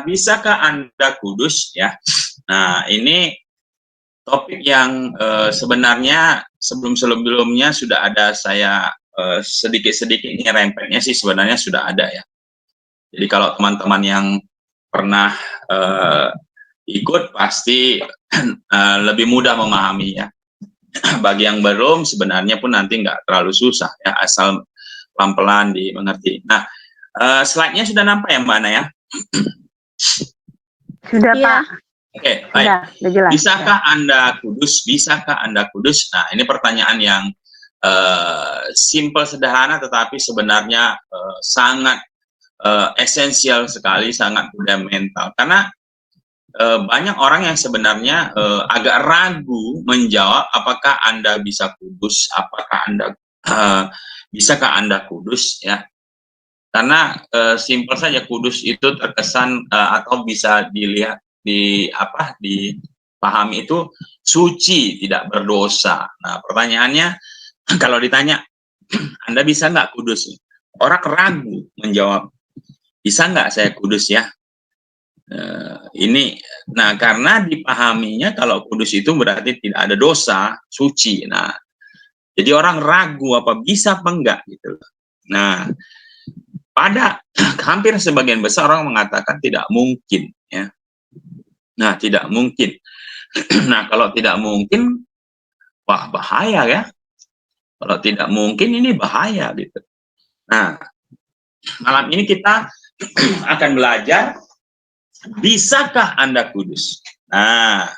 bisakah Anda kudus ya? Nah, ini topik yang sebenarnya sebelum-sebelumnya sudah ada saya sedikit-sedikit nyerempetnya sih sebenarnya sudah ada ya. Jadi kalau teman-teman yang pernah ikut pasti lebih mudah memahami ya. Bagi yang belum sebenarnya pun nanti nggak terlalu susah ya, asal pelan-pelan dimengerti. Nah, slide-nya sudah nampak ya Mbak Ana ya? Sudah Pak. Oke, baik. Sudah, bisakah Anda kudus? Bisakah Anda kudus? Nah, ini pertanyaan yang simple, sederhana, tetapi sebenarnya sangat esensial sekali, sangat fundamental. Karena banyak orang yang sebenarnya agak ragu menjawab apakah Anda bisa kudus, apakah Anda bisakah Anda kudus ya. Karena simpel saja kudus itu terkesan atau bisa dilihat dipahami itu suci, tidak berdosa. Nah, pertanyaannya kalau ditanya Anda bisa nggak kudus? Orang ragu menjawab, bisa nggak saya kudus ya? Nah karena dipahaminya kalau kudus itu berarti tidak ada dosa, suci. Nah, jadi orang ragu apa bisa apa enggak gitu. Nah, pada hampir sebagian besar orang mengatakan tidak mungkin ya. Nah, tidak mungkin. Nah, kalau tidak mungkin, wah bahaya ya. Kalau tidak mungkin ini bahaya gitu. Nah, malam ini kita akan belajar, bisakah Anda kudus? Nah,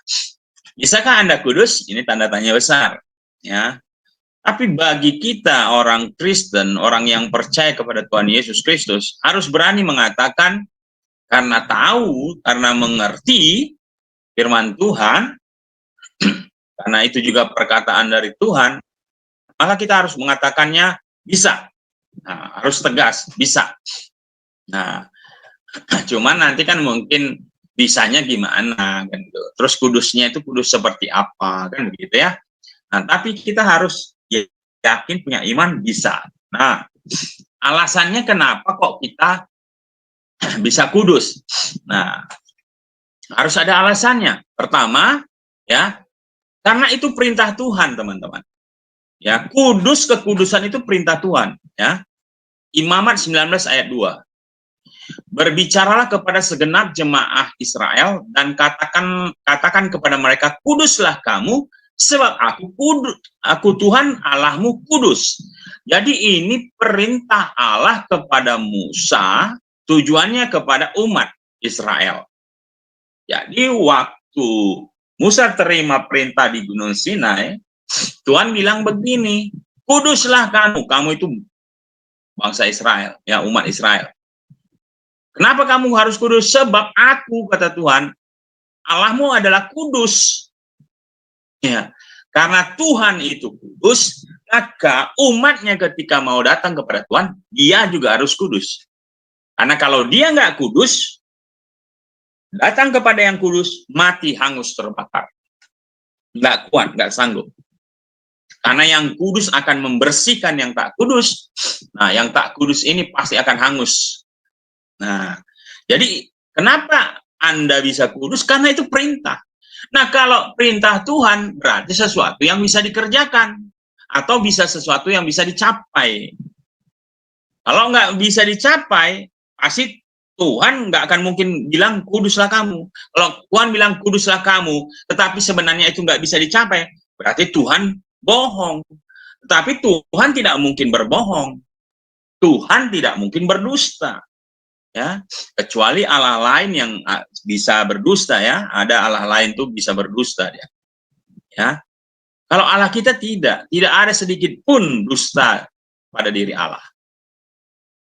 bisakah Anda kudus? Ini tanda tanya besar, ya. Tapi bagi kita orang Kristen, orang yang percaya kepada Tuhan Yesus Kristus, harus berani mengatakan karena tahu, karena mengerti firman Tuhan, karena itu juga perkataan dari Tuhan, maka kita harus mengatakannya bisa. Nah, harus tegas, bisa. Nah, cuman nanti kan mungkin bisanya gimana kan gitu. Terus kudusnya itu kudus seperti apa kan begitu ya. Nah, tapi kita harus yakin punya iman bisa. Nah, alasannya kenapa kok kita bisa kudus? Nah, harus ada alasannya. Pertama, ya, karena itu perintah Tuhan, teman-teman. Ya, kekudusan itu perintah Tuhan, ya. Imamat 19 ayat 2. Berbicaralah kepada segenap jemaah Israel dan katakan kepada mereka, kuduslah kamu sebab aku Tuhan Allahmu kudus. Jadi ini perintah Allah kepada Musa, tujuannya kepada umat Israel. Jadi waktu Musa terima perintah di Gunung Sinai, Tuhan bilang begini, kuduslah kamu itu bangsa Israel, ya umat Israel. Kenapa kamu harus kudus? Sebab aku, kata Tuhan, Allahmu adalah kudus. Ya, karena Tuhan itu kudus, maka umatnya ketika mau datang kepada Tuhan, dia juga harus kudus. Karena kalau dia nggak kudus, datang kepada yang kudus, mati, hangus, terbakar. Nggak kuat, nggak sanggup. Karena yang kudus akan membersihkan yang tak kudus. Nah, yang tak kudus ini pasti akan hangus. Nah, jadi kenapa Anda bisa kudus? Karena itu perintah. Nah, kalau perintah Tuhan berarti sesuatu yang bisa dikerjakan. Atau bisa sesuatu yang bisa dicapai. Kalau nggak bisa dicapai, pasti Tuhan nggak akan mungkin bilang kuduslah kamu. Kalau Tuhan bilang kuduslah kamu, tetapi sebenarnya itu nggak bisa dicapai, berarti Tuhan bohong. Tetapi Tuhan tidak mungkin berbohong. Tuhan tidak mungkin berdusta. Ya, kecuali Allah lain yang bisa berdusta ya. Ada Allah lain tuh bisa berdusta dia. Ya. Kalau Allah kita tidak ada sedikit pun dusta pada diri Allah.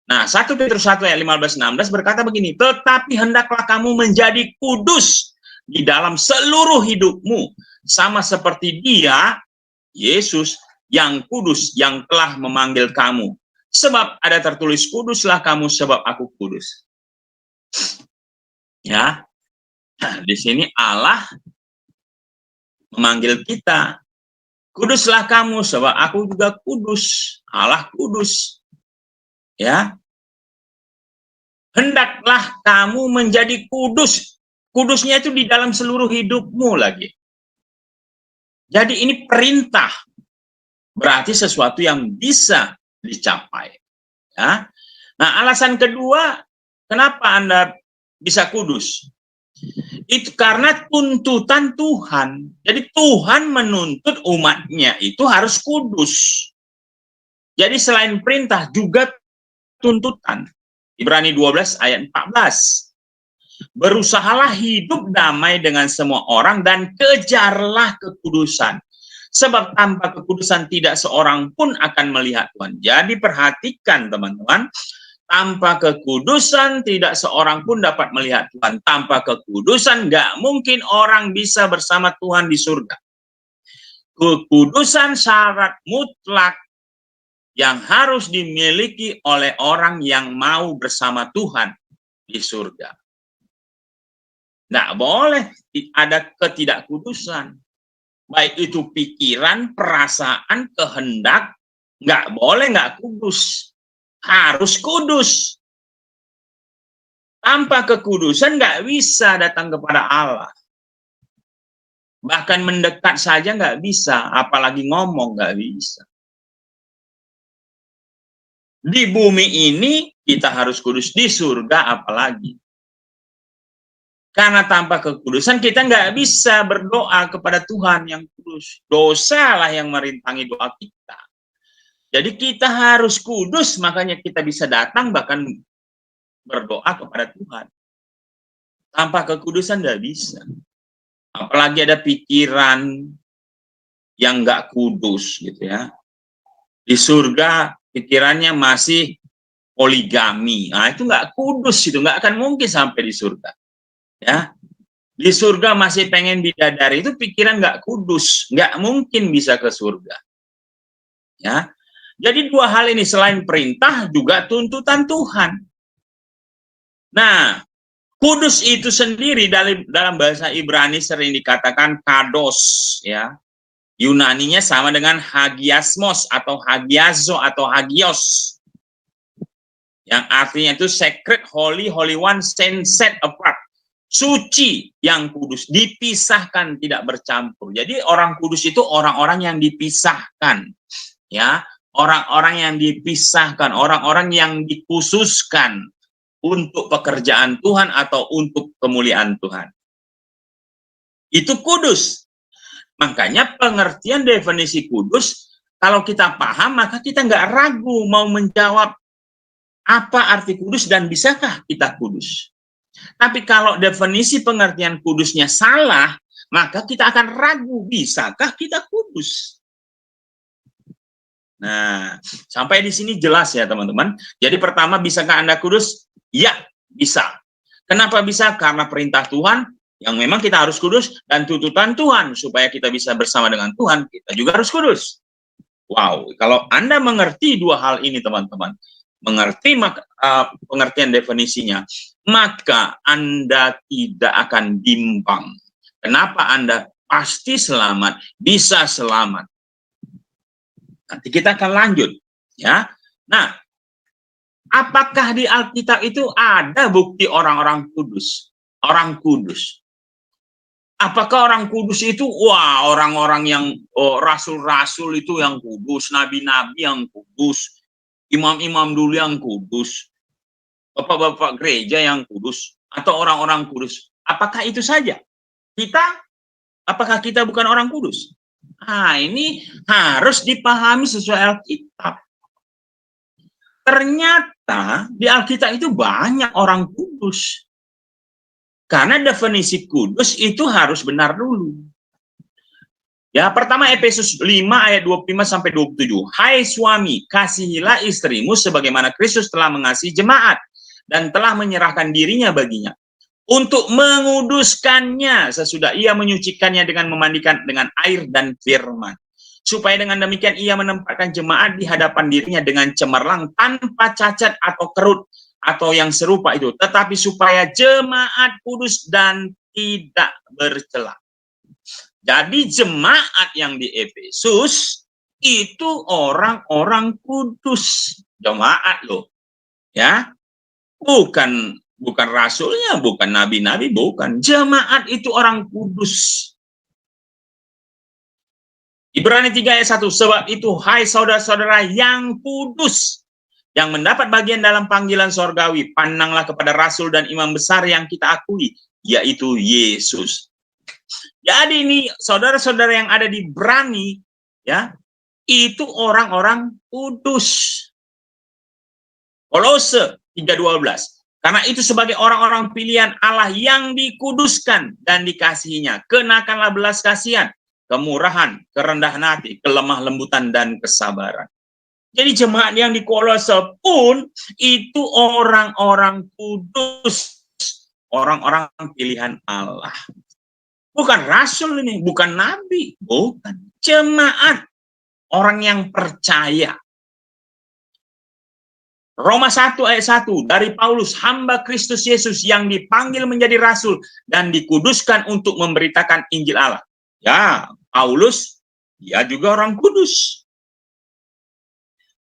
Nah, 1 Petrus 1 ayat 15-16 berkata begini, tetapi hendaklah kamu menjadi kudus di dalam seluruh hidupmu, sama seperti Dia, Yesus, yang kudus, yang telah memanggil kamu. Sebab ada tertulis, kuduslah kamu sebab aku kudus. Ya, nah, di sini Allah memanggil kita, kuduslah kamu sebab aku juga kudus. Allah kudus. Ya, Hendaklah kamu menjadi kudus. Kudusnya itu di dalam seluruh hidupmu lagi. Jadi ini perintah. Berarti sesuatu yang bisa dicapai. Ya. Nah, alasan kedua, kenapa Anda bisa kudus? Itu karena tuntutan Tuhan. Jadi Tuhan menuntut umatnya itu harus kudus. Jadi selain perintah juga tuntutan. Ibrani 12 ayat 14. Berusahalah hidup damai dengan semua orang dan kejarlah kekudusan. Sebab tanpa kekudusan tidak seorang pun akan melihat Tuhan. Jadi perhatikan teman-teman, tanpa kekudusan tidak seorang pun dapat melihat Tuhan. Tanpa kekudusan nggak mungkin orang bisa bersama Tuhan di surga. Kekudusan syarat mutlak yang harus dimiliki oleh orang yang mau bersama Tuhan di surga. Nggak boleh ada ketidakkudusan. Baik itu pikiran, perasaan, kehendak, nggak boleh nggak kudus. Harus kudus. Tanpa kekudusan nggak bisa datang kepada Allah. Bahkan mendekat saja nggak bisa, apalagi ngomong nggak bisa. Di bumi ini kita harus kudus, di surga apalagi. Karena tanpa kekudusan kita nggak bisa berdoa kepada Tuhan yang kudus. Dosalah yang merintangi doa kita. Jadi kita harus kudus, makanya kita bisa datang bahkan berdoa kepada Tuhan. Tanpa kekudusan nggak bisa. Apalagi ada pikiran yang nggak kudus gitu ya. Di surga pikirannya masih poligami. Nah itu nggak kudus, itu nggak akan mungkin sampai di surga. Ya, di surga masih pengen bidadari, itu pikiran nggak kudus, nggak mungkin bisa ke surga. Ya, jadi dua hal ini selain perintah juga tuntutan Tuhan. Nah, kudus itu sendiri dalam bahasa Ibrani sering dikatakan kados, ya. Yunaninya sama dengan hagiasmos atau hagiazo atau hagios, yang artinya itu sacred, holy, holy one, set apart. Suci yang kudus, dipisahkan, tidak bercampur. Jadi orang kudus itu orang-orang yang dipisahkan, ya, orang-orang yang dipisahkan, orang-orang yang dikhususkan untuk pekerjaan Tuhan atau untuk kemuliaan Tuhan. Itu kudus. Makanya pengertian definisi kudus, kalau kita paham, maka kita nggak ragu mau menjawab apa arti kudus dan bisakah kita kudus. Tapi kalau definisi pengertian kudusnya salah, maka kita akan ragu, bisakah kita kudus? Nah, sampai di sini jelas ya teman-teman. Jadi pertama, bisakah Anda kudus? Ya, bisa. Kenapa bisa? Karena perintah Tuhan yang memang kita harus kudus dan tuntutan Tuhan supaya kita bisa bersama dengan Tuhan, kita juga harus kudus. Wow, kalau Anda mengerti dua hal ini teman-teman, mengerti pengertian definisinya, maka Anda tidak akan bimbang. Kenapa Anda pasti selamat, bisa selamat. Nanti kita akan lanjut, ya. Nah, apakah di Alkitab itu ada bukti orang-orang kudus? Orang kudus. Apakah orang kudus itu, wah, orang-orang yang rasul-rasul itu yang kudus, nabi-nabi yang kudus, imam-imam dulu yang kudus, bapak-bapak gereja yang kudus, atau orang-orang kudus. Apakah itu saja? Apakah kita bukan orang kudus? Nah, ini harus dipahami sesuai Alkitab. Ternyata di Alkitab itu banyak orang kudus. Karena definisi kudus itu harus benar dulu. Ya, pertama Efesus 5 ayat 25-27. Hai suami, kasihilah istrimu sebagaimana Kristus telah mengasihi jemaat dan telah menyerahkan dirinya baginya untuk menguduskannya sesudah ia menyucikannya dengan memandikan dengan air dan firman. Supaya dengan demikian ia menempatkan jemaat di hadapan dirinya dengan cemerlang tanpa cacat atau kerut atau yang serupa itu, tetapi supaya jemaat kudus dan tidak bercela. Jadi jemaat yang di Efesus itu orang-orang kudus, jemaat loh, ya. Bukan rasulnya, bukan nabi-nabi, bukan. Jemaat itu orang kudus. Ibrani 3 ayat 1, sebab itu hai saudara-saudara yang kudus, yang mendapat bagian dalam panggilan sorgawi, pandanglah kepada rasul dan imam besar yang kita akui, yaitu Yesus. Jadi ini saudara-saudara yang ada di Ibrani, ya, itu orang-orang kudus. Kolose 3:12. Karena itu sebagai orang-orang pilihan Allah yang dikuduskan dan dikasihinya, kenakanlah belas kasihan, kemurahan, kerendahan hati, kelemah lembutan, dan kesabaran. Jadi jemaat yang di Kolose pun itu orang-orang kudus, orang-orang pilihan Allah. Bukan rasul ini, bukan nabi, bukan. Jemaat, orang yang percaya. Roma 1 ayat 1, dari Paulus, hamba Kristus Yesus yang dipanggil menjadi rasul dan dikuduskan untuk memberitakan Injil Allah. Ya, Paulus, dia juga orang kudus.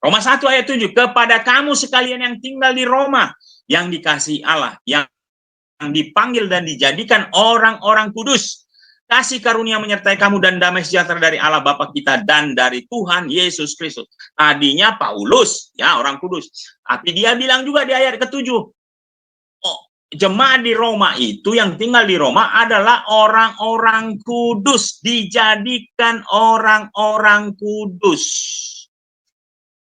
Roma 1 ayat 7, kepada kamu sekalian yang tinggal di Roma, yang dikasihi Allah, yang dipanggil dan dijadikan orang-orang kudus, kasih karunia menyertai kamu dan damai sejahtera dari Allah Bapa kita dan dari Tuhan Yesus Kristus. Tadinya Paulus, ya, orang kudus. Tapi dia bilang juga di ayat ke-7, jemaat di Roma itu, yang tinggal di Roma adalah orang-orang kudus, dijadikan orang-orang kudus.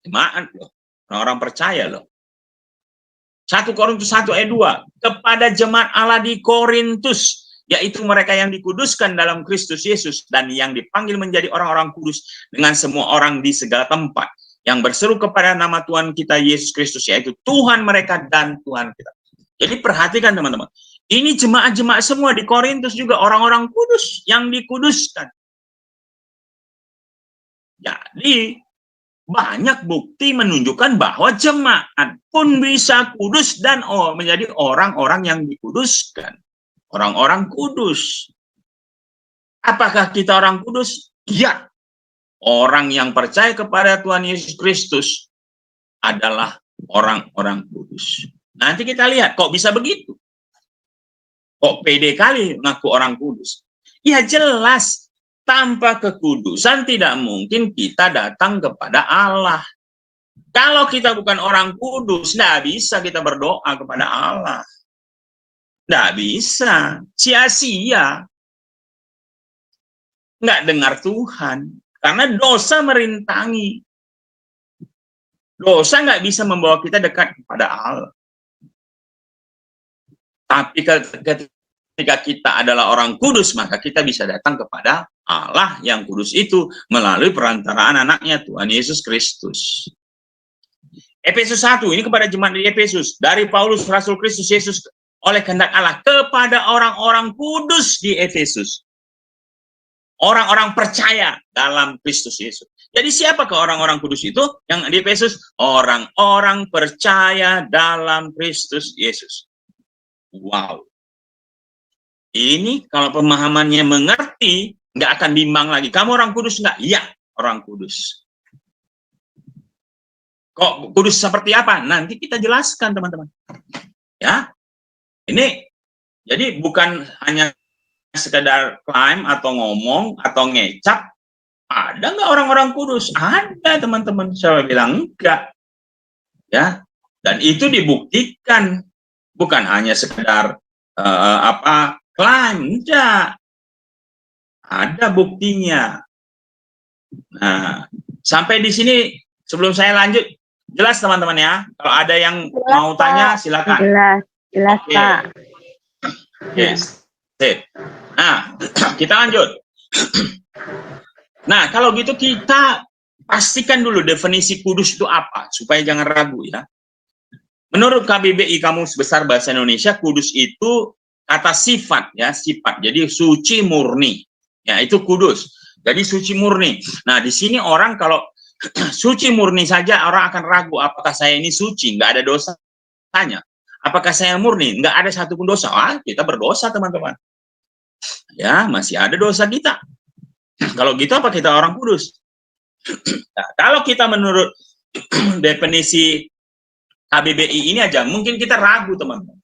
Jemaat loh, orang percaya loh. 1 Korintus 1 ayat 2, kepada jemaat Allah di Korintus, yaitu mereka yang dikuduskan dalam Kristus Yesus dan yang dipanggil menjadi orang-orang kudus dengan semua orang di segala tempat, yang berseru kepada nama Tuhan kita Yesus Kristus, yaitu Tuhan mereka dan Tuhan kita. Jadi perhatikan teman-teman, ini jemaat-jemaat semua di Korintus juga orang-orang kudus yang dikuduskan. Jadi banyak bukti menunjukkan bahwa jemaat pun bisa kudus dan menjadi orang-orang yang dikuduskan. Orang-orang kudus. Apakah kita orang kudus? Ya. Orang yang percaya kepada Tuhan Yesus Kristus adalah orang-orang kudus. Nanti kita lihat, kok bisa begitu? Kok pede kali ngaku orang kudus? Ya jelas, tanpa kekudusan tidak mungkin kita datang kepada Allah. Kalau kita bukan orang kudus, tidak bisa kita berdoa kepada Allah. Nggak bisa, sia-sia. Nggak dengar Tuhan. Karena dosa merintangi. Dosa nggak bisa membawa kita dekat kepada Allah. Tapi ketika kita adalah orang kudus, maka kita bisa datang kepada Allah yang kudus itu melalui perantaraan anaknya Tuhan Yesus Kristus. Efesus 1, ini kepada jemaat di Efesus. Dari Paulus, Rasul Kristus Yesus, oleh kehendak Allah, kepada orang-orang kudus di Efesus. Orang-orang percaya dalam Kristus Yesus. Jadi siapakah orang-orang kudus itu yang di Efesus? Orang-orang percaya dalam Kristus Yesus. Wow. Ini kalau pemahamannya mengerti, nggak akan bimbang lagi. Kamu orang kudus nggak? Iya, orang kudus. Kok kudus seperti apa? Nanti kita jelaskan, teman-teman. Ya. Ini jadi bukan hanya sekedar klaim atau ngomong atau ngecap. Ada nggak orang-orang kudus? Ada, teman-teman. Saya bilang enggak. Ya, dan itu dibuktikan, bukan hanya sekedar klaim, enggak. Ada buktinya. Nah, sampai di sini sebelum saya lanjut, jelas teman-teman ya. Kalau ada yang jelas, mau tanya silakan. Jelas, okay. Pak. Yes. Nah, kita lanjut. Nah, kalau gitu kita pastikan dulu definisi kudus itu apa, supaya jangan ragu ya. Menurut KBBI Kamus Besar Bahasa Indonesia, kudus itu kata sifat ya, sifat. Jadi suci murni. Ya, itu kudus. Jadi suci murni. Nah, di sini orang kalau suci murni saja orang akan ragu, apakah saya ini suci, nggak ada dosanya. Apakah saya murni? Nggak ada satupun dosa. Kita berdosa, teman-teman. Ya, masih ada dosa kita. Kalau gitu apa kita orang kudus? Nah, kalau kita menurut definisi KBBI ini aja, mungkin kita ragu, teman-teman.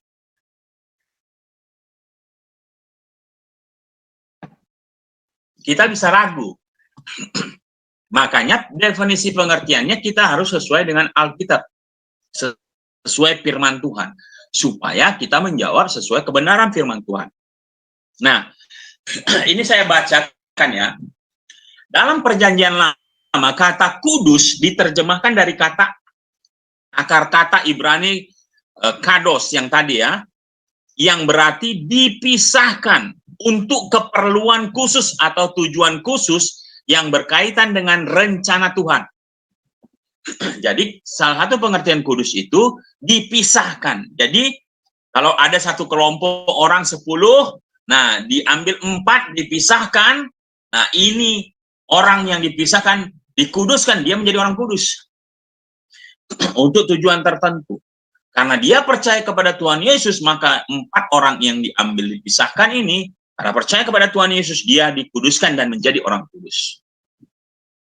Kita bisa ragu. Makanya definisi pengertiannya kita harus sesuai dengan Alkitab, sesuai firman Tuhan, supaya kita menjawab sesuai kebenaran firman Tuhan. Nah, ini saya bacakan ya. Dalam perjanjian lama, kata kudus diterjemahkan dari kata akar kata Ibrani kados yang tadi ya, yang berarti dipisahkan untuk keperluan khusus atau tujuan khusus yang berkaitan dengan rencana Tuhan. Jadi salah satu pengertian kudus itu dipisahkan. Jadi kalau ada satu kelompok orang 10, nah diambil 4 dipisahkan. Nah ini orang yang dipisahkan dikuduskan, dia menjadi orang kudus untuk tujuan tertentu. Karena dia percaya kepada Tuhan Yesus, maka 4 orang yang diambil dipisahkan ini, karena percaya kepada Tuhan Yesus, dia dikuduskan dan menjadi orang kudus.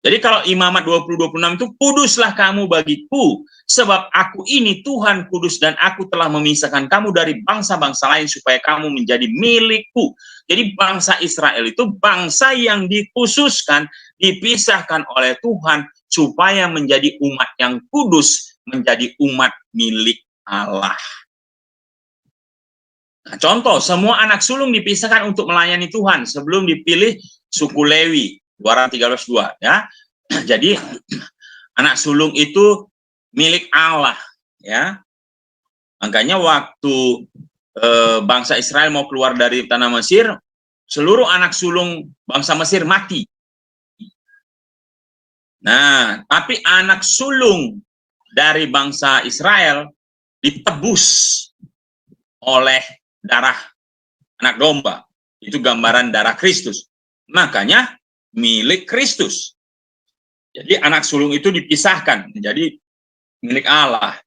Jadi kalau Imamat 20:26 itu, kuduslah kamu bagiku, sebab aku ini Tuhan kudus dan aku telah memisahkan kamu dari bangsa-bangsa lain supaya kamu menjadi milikku. Jadi bangsa Israel itu bangsa yang dikhususkan, dipisahkan oleh Tuhan supaya menjadi umat yang kudus, menjadi umat milik Allah. Nah, contoh, semua anak sulung dipisahkan untuk melayani Tuhan sebelum dipilih suku Lewi, Keluaran 13:2 ya. Jadi anak sulung itu milik Allah ya. Makanya waktu bangsa Israel mau keluar dari tanah Mesir, seluruh anak sulung bangsa Mesir mati. Nah, tapi anak sulung dari bangsa Israel ditebus oleh darah anak domba. Itu gambaran darah Kristus. Makanya milik Kristus. Jadi anak sulung itu dipisahkan menjadi milik Allah.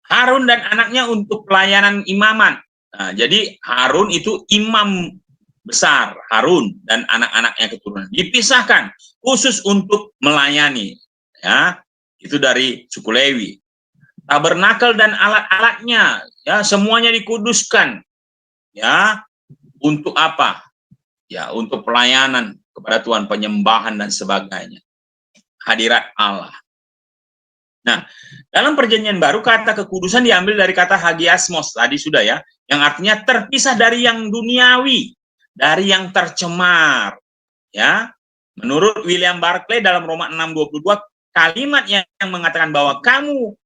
Harun dan anaknya untuk pelayanan imaman. Nah, jadi Harun itu imam besar, Harun dan anak-anaknya keturunan dipisahkan khusus untuk melayani. Ya, itu dari suku Lewi. Tabernakel dan alat-alatnya, ya semuanya dikuduskan. Ya, untuk apa? Ya, untuk pelayanan kepada Tuhan, penyembahan dan sebagainya. Hadirat Allah. Nah, dalam perjanjian baru kata kekudusan diambil dari kata hagiasmos tadi sudah ya, yang artinya terpisah dari yang duniawi, dari yang tercemar. Ya, menurut William Barclay dalam Roma 6:22, kalimat yang mengatakan bahwa kamu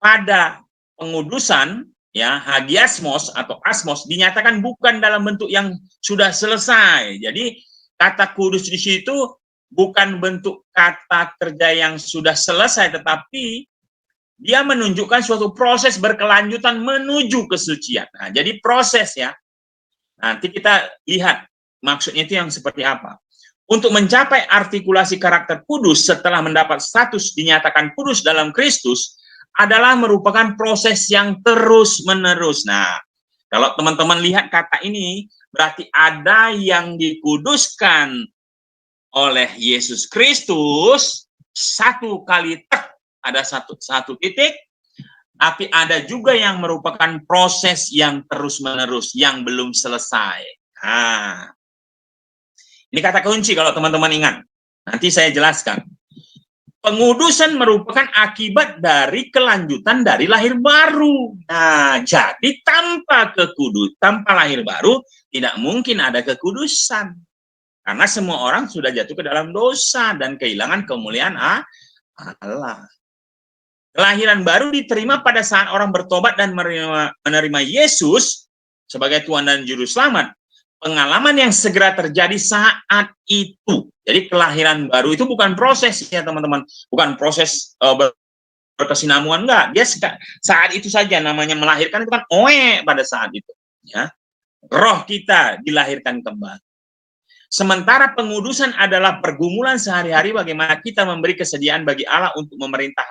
pada pengudusan ya hagiasmos atau asmos dinyatakan bukan dalam bentuk yang sudah selesai. Jadi kata kudus di situ bukan bentuk kata kerja yang sudah selesai, tetapi dia menunjukkan suatu proses berkelanjutan menuju kesucian. Nah, jadi proses ya. Nanti kita lihat maksudnya itu yang seperti apa. Untuk mencapai artikulasi karakter kudus setelah mendapat status dinyatakan kudus dalam Kristus adalah merupakan proses yang terus-menerus. Nah, kalau teman-teman lihat kata ini, berarti ada yang dikuduskan oleh Yesus Kristus, satu kali tek, ada satu titik, tapi ada juga yang merupakan proses yang terus-menerus, yang belum selesai. Nah, ini kata kunci kalau teman-teman ingat. Nanti saya jelaskan. Pengudusan merupakan akibat dari kelanjutan dari lahir baru. Nah, jadi tanpa lahir baru, tidak mungkin ada kekudusan. Karena semua orang sudah jatuh ke dalam dosa dan kehilangan kemuliaan Allah. Kelahiran baru diterima pada saat orang bertobat dan menerima Yesus sebagai Tuhan dan Juru Selamat. Pengalaman yang segera terjadi saat itu. Jadi kelahiran baru itu bukan proses ya teman-teman, bukan proses berkesinambungan, enggak. Dia saat itu saja namanya melahirkan itu kan pada saat itu. Ya, roh kita dilahirkan kembali. Sementara pengudusan adalah pergumulan sehari-hari bagaimana kita memberi kesediaan bagi Allah untuk memerintah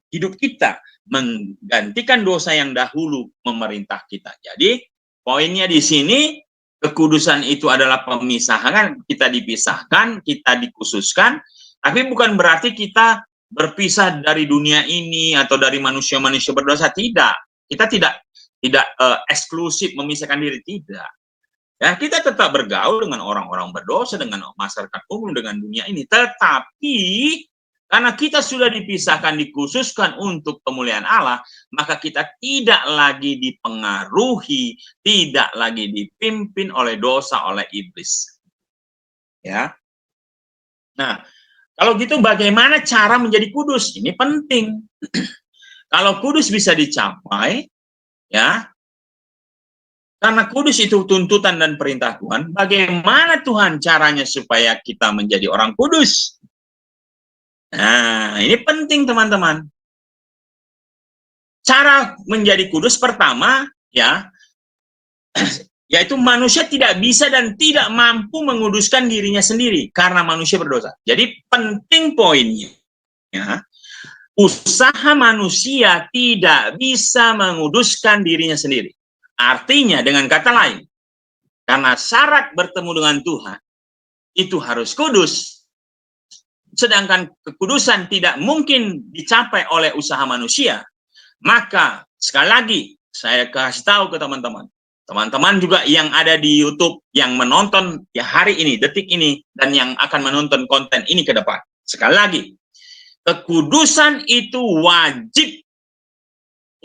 hidup kita, menggantikan dosa yang dahulu memerintah kita. Jadi poinnya di sini, kekudusan itu adalah pemisahan, kita dipisahkan, kita dikhususkan, tapi bukan berarti kita berpisah dari dunia ini atau dari manusia-manusia berdosa, tidak. Kita tidak eksklusif memisahkan diri, tidak. Ya, kita tetap bergaul dengan orang-orang berdosa, dengan masyarakat umum, dengan dunia ini. Tetapi karena kita sudah dipisahkan, dikhususkan untuk kemuliaan Allah, maka kita tidak lagi dipengaruhi, tidak lagi dipimpin oleh dosa, oleh iblis. Ya. Nah, kalau gitu bagaimana cara menjadi kudus? Ini penting. Kalau kudus bisa dicapai, ya, karena kudus itu tuntutan dan perintah Tuhan, bagaimana Tuhan caranya supaya kita menjadi orang kudus? Nah, ini penting teman-teman. Cara menjadi kudus pertama, ya, yaitu manusia tidak bisa dan tidak mampu menguduskan dirinya sendiri karena manusia berdosa. Jadi penting poinnya, ya, usaha manusia tidak bisa menguduskan dirinya sendiri. Artinya dengan kata lain, karena syarat bertemu dengan Tuhan itu harus kudus. Sedangkan kekudusan tidak mungkin dicapai oleh usaha manusia, maka sekali lagi saya kasih tahu ke teman-teman. Teman-teman juga yang ada di YouTube, yang menonton ya hari ini, detik ini, dan yang akan menonton konten ini ke depan. Sekali lagi, kekudusan itu wajib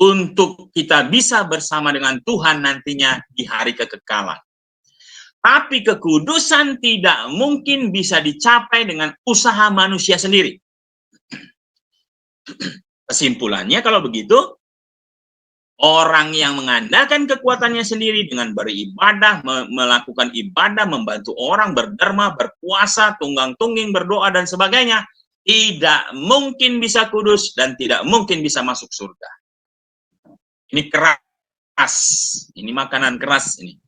untuk kita bisa bersama dengan Tuhan nantinya di hari kekekalan. Tapi kekudusan tidak mungkin bisa dicapai dengan usaha manusia sendiri. Kesimpulannya kalau begitu, orang yang mengandalkan kekuatannya sendiri dengan beribadah, melakukan ibadah, membantu orang, berderma, berpuasa, tunggang-tungging, berdoa, dan sebagainya, tidak mungkin bisa kudus dan tidak mungkin bisa masuk surga. Ini keras, ini makanan keras ini.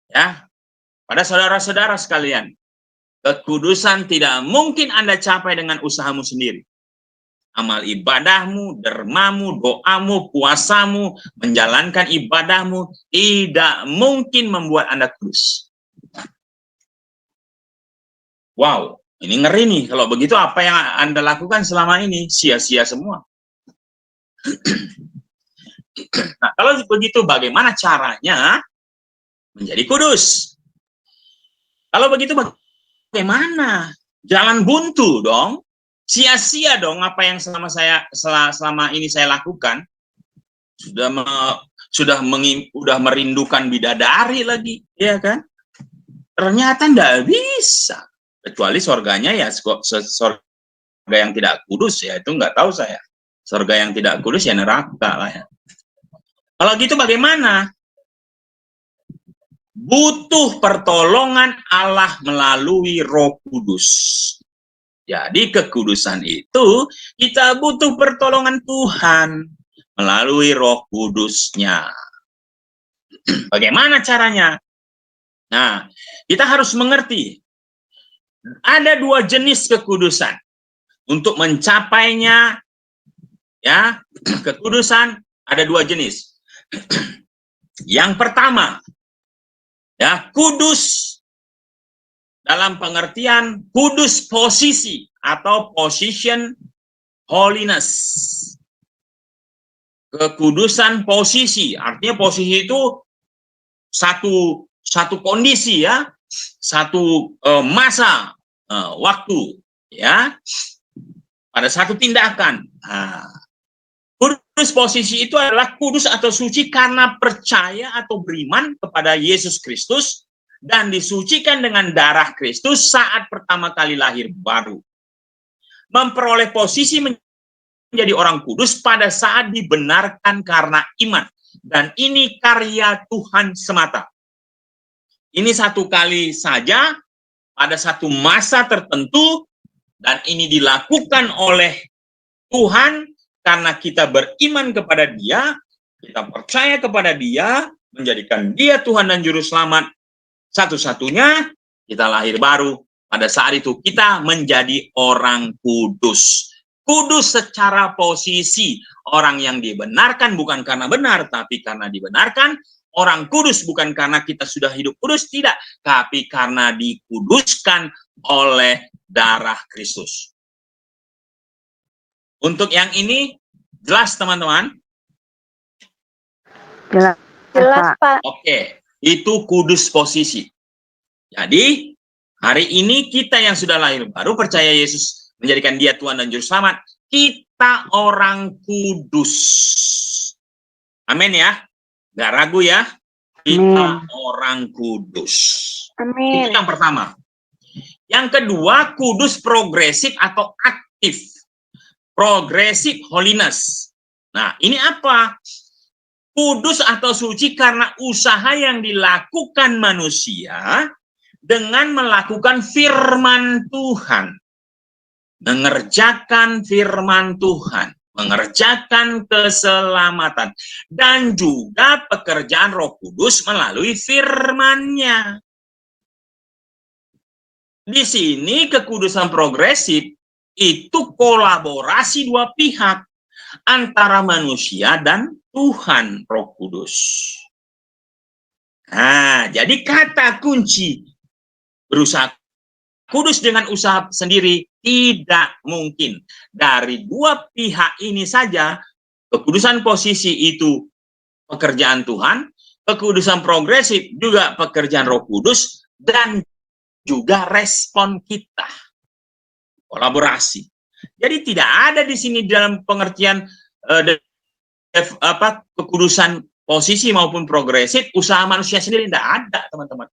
Ya, pada saudara-saudara sekalian, kekudusan tidak mungkin Anda capai dengan usahamu sendiri. Amal ibadahmu, dermamu, doamu, puasamu, menjalankan ibadahmu tidak mungkin membuat Anda kudus. Wow, ini ngeri nih. Kalau begitu apa yang Anda lakukan selama ini sia-sia semua. Nah, kalau begitu bagaimana caranya menjadi kudus? Kalau begitu bagaimana? Jangan buntu dong. Sia-sia dong apa yang selama ini saya lakukan. Sudah merindukan bidadari lagi, ya kan? Ternyata enggak bisa. Kecuali surganya ya surga yang tidak kudus ya, itu enggak tahu saya. Surga yang tidak kudus ya neraka lah ya. Kalau gitu bagaimana? Butuh pertolongan Allah melalui Roh Kudus. Jadi kekudusan itu kita butuh pertolongan Tuhan melalui Roh Kudus-Nya. Bagaimana caranya? Nah, kita harus mengerti ada dua jenis kekudusan. Untuk mencapainya, ya, kekudusan ada dua jenis. Yang pertama, ya, kudus dalam pengertian kudus posisi atau position holiness. Kekudusan posisi, artinya posisi itu satu kondisi ya, satu masa waktu ya, pada satu tindakan. Nah, kudus posisi itu adalah kudus atau suci karena percaya atau beriman kepada Yesus Kristus dan disucikan dengan darah Kristus saat pertama kali lahir baru. Memperoleh posisi menjadi orang kudus pada saat dibenarkan karena iman. Dan ini karya Tuhan semata. Ini satu kali saja pada satu masa tertentu dan ini dilakukan oleh Tuhan karena kita beriman kepada Dia, kita percaya kepada Dia, menjadikan Dia Tuhan dan Juru Selamat. Satu-satunya kita lahir baru. Pada saat itu kita menjadi orang kudus. Kudus secara posisi. Orang yang dibenarkan bukan karena benar, tapi karena dibenarkan. Orang kudus bukan karena kita sudah hidup kudus, tidak. Tapi karena dikuduskan oleh darah Kristus. Untuk yang ini, jelas teman-teman? Jelas, Jelas, Pak. Oke, itu kudus posisi. Jadi, hari ini kita yang sudah lahir baru, percaya Yesus menjadikan dia Tuhan dan Juru Selamat, kita orang kudus. Amin ya. Nggak ragu ya. Kita orang kudus. Amin. Itu yang pertama. Yang kedua, kudus progresif atau aktif. Progressive holiness. Nah, ini apa? Kudus atau suci karena usaha yang dilakukan manusia dengan melakukan firman Tuhan. Mengerjakan firman Tuhan. Mengerjakan keselamatan. Dan juga pekerjaan Roh Kudus melalui firman-Nya. Di sini kekudusan progresif itu kolaborasi dua pihak antara manusia dan Tuhan Roh Kudus. Nah, jadi kata kunci berusaha kudus dengan usaha sendiri tidak mungkin. Dari dua pihak ini saja, kekudusan posisi itu pekerjaan Tuhan, kekudusan progresif juga pekerjaan Roh Kudus, dan juga respon kita. Kolaborasi. Jadi tidak ada di sini dalam pengertian kekudusan posisi maupun progresif, usaha manusia sendiri tidak ada, teman-teman.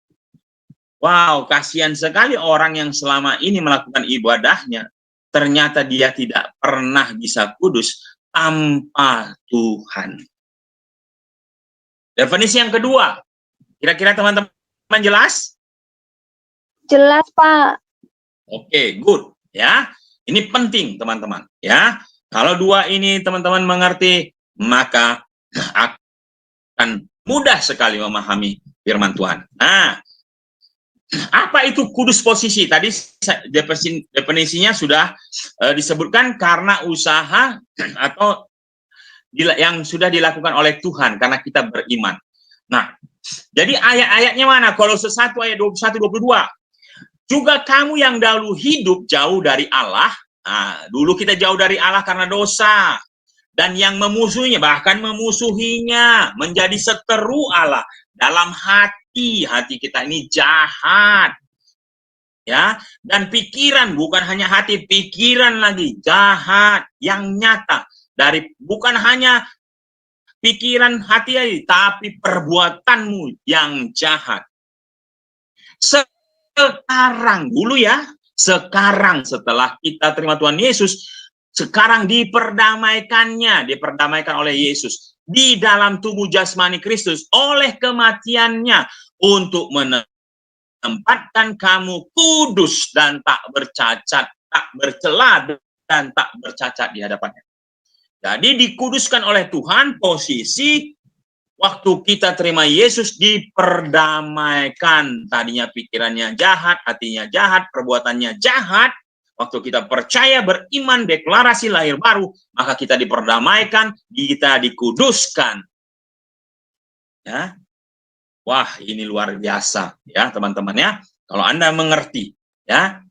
Wow, kasihan sekali orang yang selama ini melakukan ibadahnya, ternyata dia tidak pernah bisa kudus tanpa Tuhan. Definisi yang kedua, kira-kira teman-teman jelas? Jelas, Pak. Oke, good. Ya, ini penting, teman-teman. Ya, kalau dua ini teman-teman mengerti, maka akan mudah sekali memahami firman Tuhan. Nah, apa itu kudus posisi? Tadi definisinya sudah disebutkan karena usaha atau yang sudah dilakukan oleh Tuhan karena kita beriman. Nah, jadi ayat-ayatnya mana? Kolose 1 ayat 21-22. Juga kamu yang dahulu hidup jauh dari Allah. Nah, dulu kita jauh dari Allah karena dosa. Dan yang memusuhinya, bahkan memusuhinya, menjadi seteru Allah. Dalam hati kita ini jahat. Ya, dan pikiran, bukan hanya hati, pikiran lagi, jahat, yang nyata. Bukan hanya pikiran hati aja, tapi perbuatanmu yang jahat. Sekarang dulu ya, sekarang setelah kita terima Tuhan Yesus, sekarang diperdamaikan oleh Yesus di dalam tubuh jasmani Kristus oleh kematiannya untuk menempatkan kamu kudus dan tak bercacat, tak bercela dan tak bercacat di hadapannya. Jadi dikuduskan oleh Tuhan, posisi waktu kita terima Yesus diperdamaikan. Tadinya pikirannya jahat, hatinya jahat, perbuatannya jahat. Waktu kita percaya, beriman, deklarasi lahir baru, maka kita diperdamaikan, kita dikuduskan. Ya. Wah, ini luar biasa ya, teman-teman ya. Kalau Anda mengerti, ya.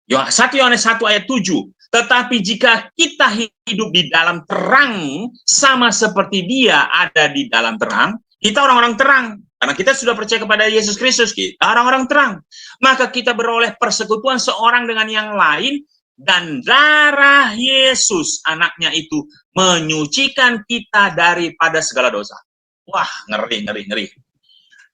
1 Yohanes 1 ayat 7. Tetapi jika kita hidup di dalam terang, sama seperti dia ada di dalam terang, kita orang-orang terang. Karena kita sudah percaya kepada Yesus Kristus, kita orang-orang terang. Maka kita beroleh persekutuan seorang dengan yang lain, dan darah Yesus, anaknya itu, menyucikan kita daripada segala dosa. Wah, ngeri.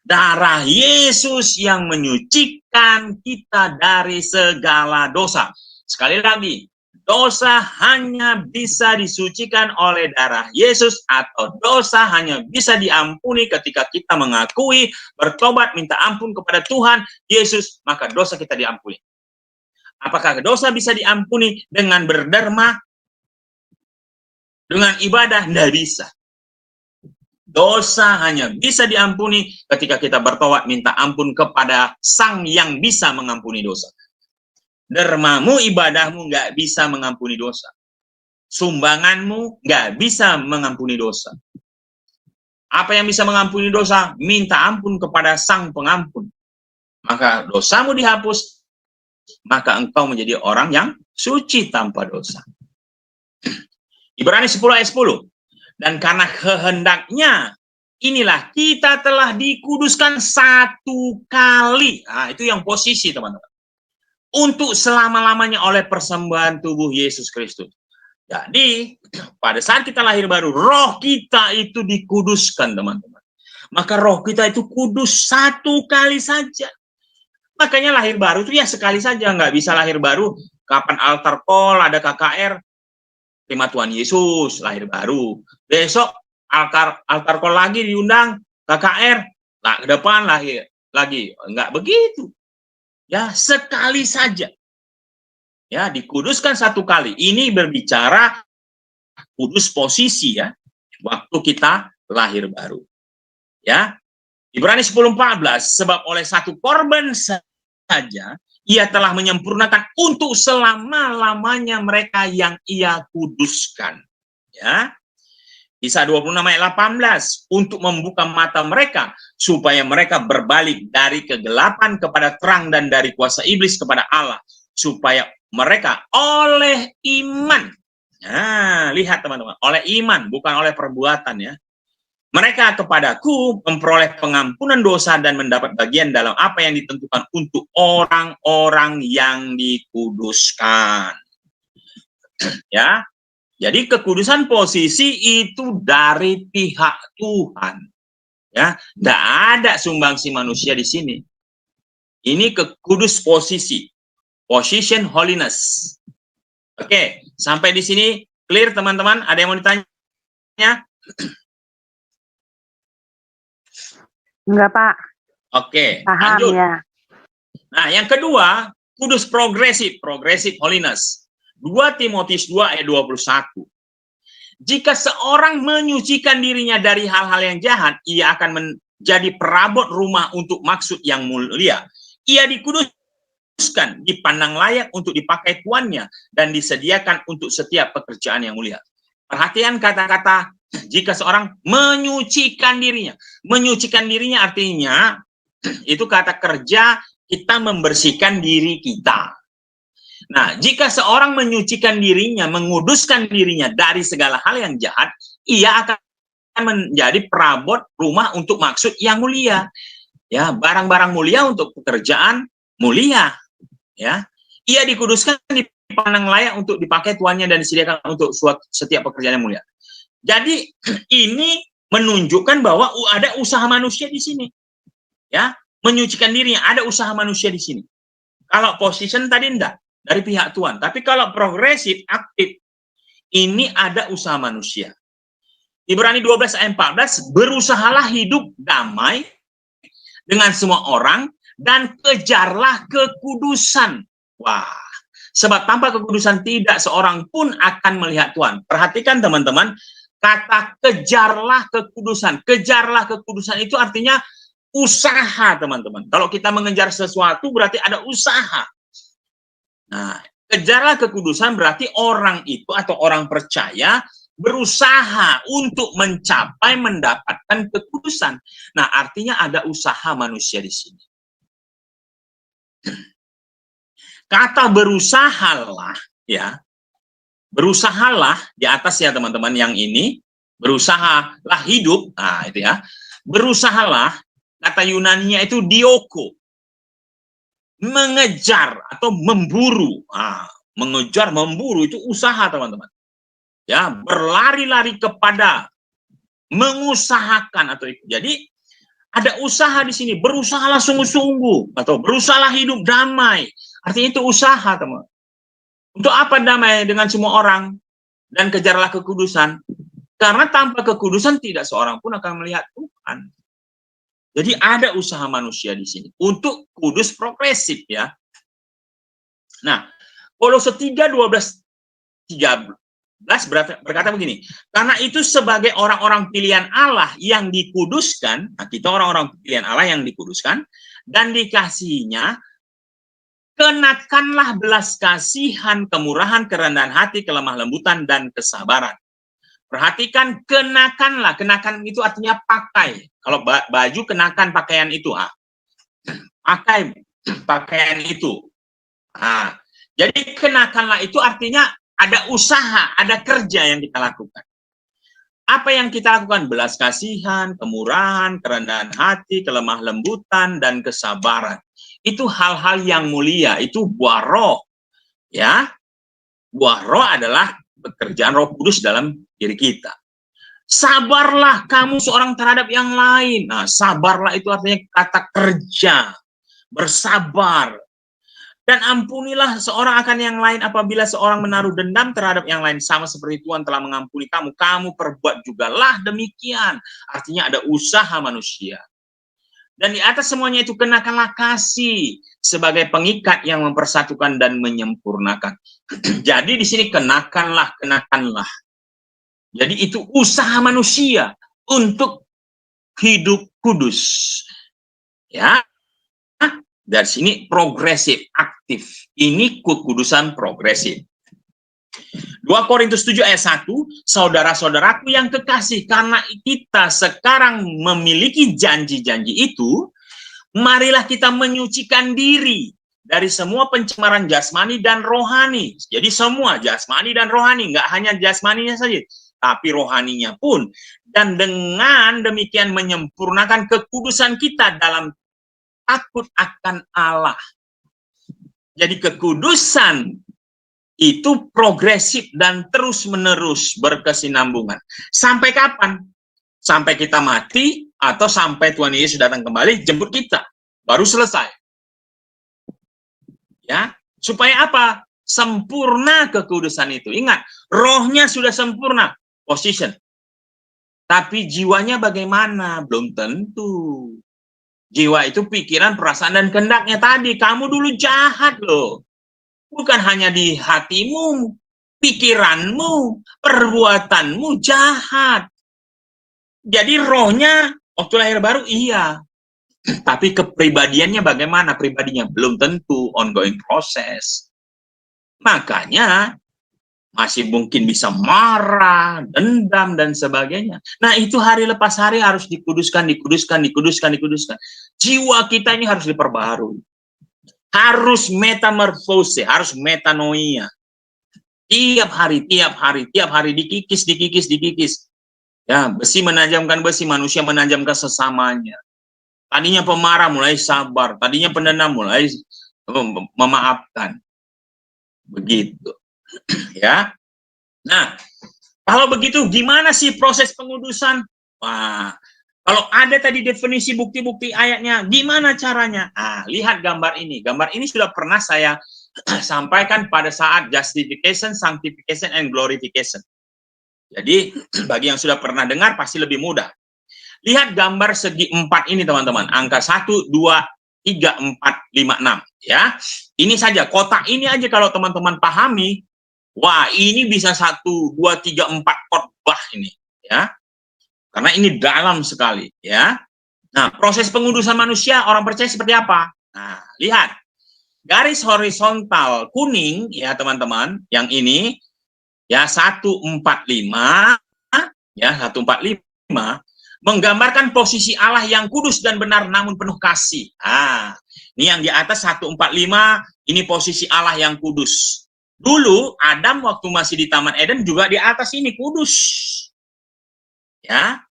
Darah Yesus yang menyucikan kita dari segala dosa. Sekali lagi, dosa hanya bisa disucikan oleh darah Yesus, atau dosa hanya bisa diampuni ketika kita mengakui, bertobat, minta ampun kepada Tuhan Yesus, maka dosa kita diampuni. Apakah dosa bisa diampuni dengan berderma, dengan ibadah? Tidak bisa. Dosa hanya bisa diampuni ketika kita bertobat, minta ampun kepada Sang yang bisa mengampuni dosa. Dermamu, ibadahmu nggak bisa mengampuni dosa. Sumbanganmu nggak bisa mengampuni dosa. Apa yang bisa mengampuni dosa? Minta ampun kepada Sang Pengampun. Maka dosamu dihapus, maka engkau menjadi orang yang suci tanpa dosa. Ibrani 10 ayat 10. Dan karena kehendaknya, inilah kita telah dikuduskan satu kali. Nah, itu yang posisi, teman-teman. Untuk selama-lamanya oleh persembahan tubuh Yesus Kristus. Jadi, pada saat kita lahir baru, roh kita itu dikuduskan, teman-teman. Maka roh kita itu kudus satu kali saja. Makanya lahir baru itu ya sekali saja. Nggak bisa lahir baru, kapan altar call, ada KKR, terima Tuhan Yesus, lahir baru. Besok altar call lagi diundang, KKR, nah, ke depan lahir lagi. Enggak begitu. Ya, sekali saja. Ya, dikuduskan satu kali. Ini berbicara kudus posisi ya, waktu kita lahir baru. Ya, Ibrani 10:14, sebab oleh satu korban saja, ia telah menyempurnakan untuk selama-lamanya mereka yang ia kuduskan. Ya, Kisah 26 ayat 18, untuk membuka mata mereka, supaya mereka berbalik dari kegelapan kepada terang dan dari kuasa iblis kepada Allah, supaya mereka oleh iman, nah lihat teman-teman, oleh iman, bukan oleh perbuatan ya, mereka kepadaku memperoleh pengampunan dosa dan mendapat bagian dalam apa yang ditentukan untuk orang-orang yang dikuduskan. Ya, jadi kekudusan posisi itu dari pihak Tuhan. Ya, tidak ada sumbangsi manusia di sini. Ini kekudus posisi, position holiness. Oke, sampai di sini clear teman-teman? Ada yang mau ditanya? Enggak, Pak. Oke, Paham lanjut. ya. Nah, yang kedua, kudus progresif, progressive holiness. 2 Timotius 2 ayat 21. Jika seorang menyucikan dirinya dari hal-hal yang jahat, ia akan menjadi perabot rumah untuk maksud yang mulia. Ia dikuduskan, dipandang layak untuk dipakai tuannya, dan disediakan untuk setiap pekerjaan yang mulia. Perhatian kata-kata, jika seorang menyucikan dirinya. Menyucikan dirinya artinya, itu kata kerja, kita membersihkan diri kita. Nah, jika seorang menyucikan dirinya, menguduskan dirinya dari segala hal yang jahat, ia akan menjadi perabot rumah untuk maksud yang mulia. Ya, barang-barang mulia untuk pekerjaan mulia. Ya, ia dikuduskan, dipandang layak untuk dipakai tuannya dan disediakan untuk setiap pekerjaan yang mulia. Jadi ini menunjukkan bahwa ada usaha manusia di sini. Ya, menyucikan dirinya, ada usaha manusia di sini. Kalau position tadi enggak, dari pihak Tuhan. Tapi kalau progresif, aktif, ini ada usaha manusia. Ibrani 12 ayat 14, berusahalah hidup damai dengan semua orang dan kejarlah kekudusan. Wah, sebab tanpa kekudusan tidak seorang pun akan melihat Tuhan. Perhatikan teman-teman, kata kejarlah kekudusan. Kejarlah kekudusan itu artinya usaha, teman-teman. Kalau kita mengejar sesuatu berarti ada usaha. Nah, kejarlah kekudusan berarti orang itu atau orang percaya berusaha untuk mencapai mendapatkan kekudusan. Nah, artinya ada usaha manusia di sini. Kata berusahalah, ya. Berusahalah di atas ya teman-teman yang ini, berusahalah hidup. Nah, itu ya. Berusahalah, kata Yunaninya itu dioko. Mengejar atau memburu. Nah, mengejar, memburu itu usaha teman-teman. Ya, berlari-lari kepada mengusahakan atau itu. Jadi ada usaha di sini, berusahalah sungguh-sungguh atau berusahalah hidup damai. Artinya itu usaha, teman. Untuk apa damai dengan semua orang dan kejarlah kekudusan? Karena tanpa kekudusan tidak seorang pun akan melihat Tuhan. Jadi ada usaha manusia di sini untuk kudus progresif ya. Nah, Kolose 3:12-13 berkata begini, karena itu sebagai orang-orang pilihan Allah yang dikuduskan, nah kita orang-orang pilihan Allah yang dikuduskan dan dikasihinya, kenakanlah belas kasihan, kemurahan, kerendahan hati, kelemah lembutan, dan kesabaran. Perhatikan, kenakanlah. Kenakan itu artinya pakai. Kalau baju, kenakan pakaian itu. Pakai pakaian itu. Jadi kenakanlah itu artinya ada usaha, ada kerja yang kita lakukan. Apa yang kita lakukan? Belas kasihan, kemurahan, kerendahan hati, kelemah lembutan, dan kesabaran. Itu hal-hal yang mulia, itu buah roh. Ya, buah roh adalah pekerjaan Roh Kudus dalam diri kita. Sabarlah kamu seorang terhadap yang lain. Nah, sabarlah itu artinya kata kerja, bersabar. Dan ampunilah seorang akan yang lain apabila seorang menaruh dendam terhadap yang lain, sama seperti Tuhan telah mengampuni kamu. Kamu perbuat jugalah demikian. Artinya ada usaha manusia. Dan di atas semuanya itu kenakanlah kasih sebagai pengikat yang mempersatukan dan menyempurnakan. Jadi di sini kenakanlah. Jadi itu usaha manusia untuk hidup kudus. Ya. Dari sini progresif, aktif. Ini kekudusan progresif. 2 Korintus 7 ayat 1, saudara-saudaraku yang kekasih, karena kita sekarang memiliki janji-janji itu, marilah kita menyucikan diri dari semua pencemaran jasmani dan rohani. Jadi semua jasmani dan rohani, nggak hanya jasmaninya saja, tapi rohaninya pun. Dan dengan demikian menyempurnakan kekudusan kita dalam takut akan Allah. Jadi kekudusan itu progresif dan terus-menerus berkesinambungan. Sampai kapan? Sampai kita mati atau sampai Tuhan Yesus datang kembali jemput kita. Baru selesai. Ya, supaya apa? Sempurna kekudusan itu. Ingat, rohnya sudah sempurna, position. Tapi jiwanya bagaimana? Belum tentu. Jiwa itu pikiran, perasaan, dan kehendaknya tadi. Kamu dulu jahat loh. Bukan hanya di hatimu, pikiranmu, perbuatanmu jahat. Jadi rohnya waktu lahir baru iya. Tapi kepribadiannya bagaimana? Pribadinya belum tentu, ongoing proses. Makanya masih mungkin bisa marah, dendam, dan sebagainya. Nah, itu hari lepas hari harus dikuduskan. Jiwa kita ini harus diperbaharui. Harus metamorfose, harus metanoia. Tiap hari, dikikis. Ya, besi menajamkan besi, manusia menajamkan sesamanya. Tadinya pemarah mulai sabar, tadinya pendendam mulai memaafkan. Begitu. Ya. Nah, kalau begitu gimana sih proses pengudusan? Wah, kalau ada tadi definisi bukti-bukti ayatnya, gimana caranya? Lihat gambar ini. Gambar ini sudah pernah saya sampaikan pada saat justification, sanctification, and glorification. Jadi, bagi yang sudah pernah dengar pasti lebih mudah. Lihat gambar segi 4 ini, teman-teman. Angka 1, 2, 3, 4, 5, 6. Ya. Ini saja, kotak ini aja kalau teman-teman pahami, wah, ini bisa 1, 2, 3, 4 khotbah ini, ya. Karena ini dalam sekali, ya. Nah, proses pengudusan manusia orang percaya seperti apa? Nah, lihat. Garis horizontal kuning, ya, teman-teman, yang ini ya 145, ya, 145 menggambarkan posisi Allah yang kudus dan benar namun penuh kasih. Ini yang di atas 145, ini posisi Allah yang kudus. Dulu Adam waktu masih di Taman Eden juga di atas ini kudus. Ya.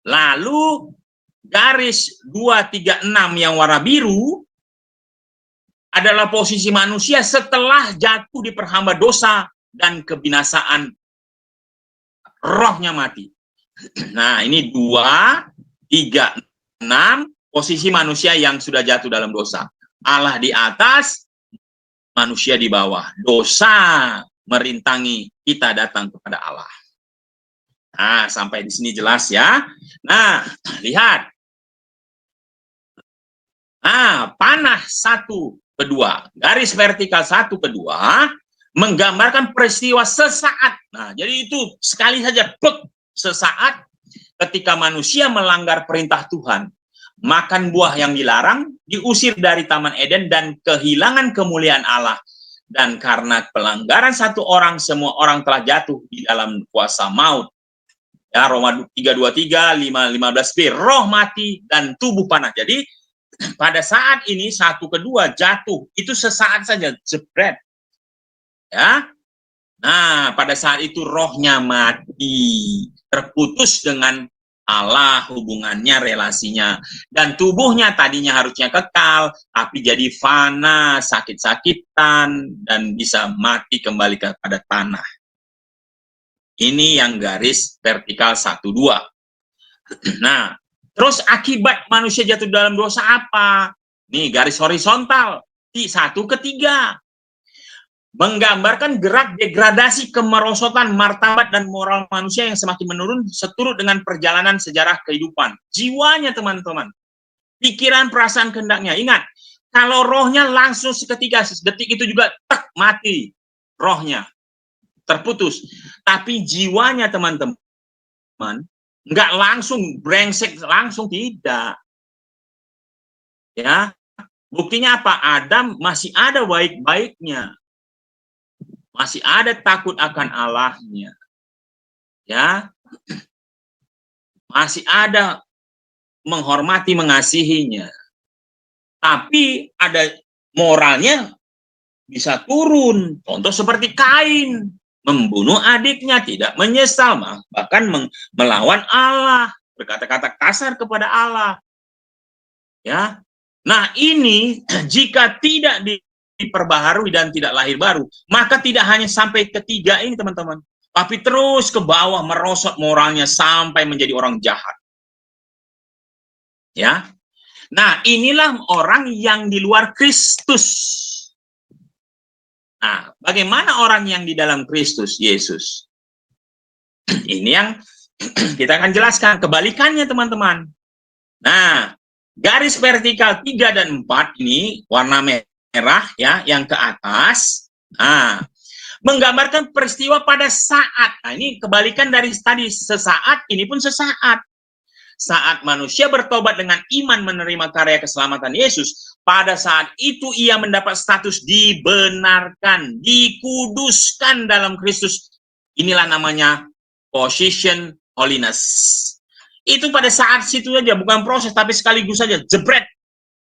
Lalu garis 236 yang warna biru adalah posisi manusia setelah jatuh di perhamba dosa dan kebinasaan, rohnya mati. Nah, ini 2, 3, 6 posisi manusia yang sudah jatuh dalam dosa. Allah di atas, manusia di bawah. Dosa merintangi kita datang kepada Allah. Nah, sampai di sini jelas ya. Nah, lihat. Nah, panah 1 ke 2, garis vertikal 1 ke 2 menggambarkan peristiwa sesaat. Nah, jadi itu sekali saja, sesaat ketika manusia melanggar perintah Tuhan, makan buah yang dilarang, diusir dari Taman Eden dan kehilangan kemuliaan Allah. Dan karena pelanggaran satu orang, semua orang telah jatuh di dalam kuasa maut. Ya, Roma 3:23, 5:15b, roh mati dan tubuh panah. Jadi pada saat ini 1 ke 2 jatuh, itu sesaat saja, jebret. Ya. Nah, pada saat itu rohnya mati, terputus dengan Allah hubungannya, relasinya. Dan tubuhnya tadinya harusnya kekal, tapi jadi fana, sakit-sakitan, dan bisa mati kembali kepada tanah. Ini yang garis vertikal 1-2. Nah, terus akibat manusia jatuh dalam dosa apa? Nih, garis horizontal, 1-3. Menggambarkan gerak degradasi kemerosotan martabat dan moral manusia yang semakin menurun seturut dengan perjalanan sejarah kehidupan. Jiwanya teman-teman, pikiran, perasaan, kehendaknya. Ingat, kalau rohnya langsung seketika, sedetik itu juga tek, mati rohnya, terputus. Tapi jiwanya teman-teman, nggak langsung brengsek, langsung tidak. Ya, buktinya apa? Adam masih ada baik-baiknya. Masih ada takut akan Allahnya. Ya. Masih ada menghormati, mengasihinya. Tapi ada moralnya bisa turun. Contoh seperti Kain, membunuh adiknya, tidak menyesal, bahkan melawan Allah, berkata-kata kasar kepada Allah. Ya. Nah, ini jika tidak diperbaharui dan tidak lahir baru, maka tidak hanya sampai ketiga ini teman-teman, tapi terus ke bawah merosot moralnya sampai menjadi orang jahat. Ya, nah inilah orang yang di luar Kristus. Nah, bagaimana orang yang di dalam Kristus Yesus? Ini yang kita akan jelaskan kebalikannya teman-teman. Nah, garis vertikal 3 dan 4 ini warna merah ya, yang ke atas. Nah, menggambarkan peristiwa pada saat. Nah, ini kebalikan dari tadi, sesaat, ini pun sesaat. Saat manusia bertobat dengan iman menerima karya keselamatan Yesus, pada saat itu ia mendapat status dibenarkan, dikuduskan dalam Kristus. Inilah namanya position holiness. Itu pada saat situ aja, bukan proses, tapi sekaligus saja, jebret,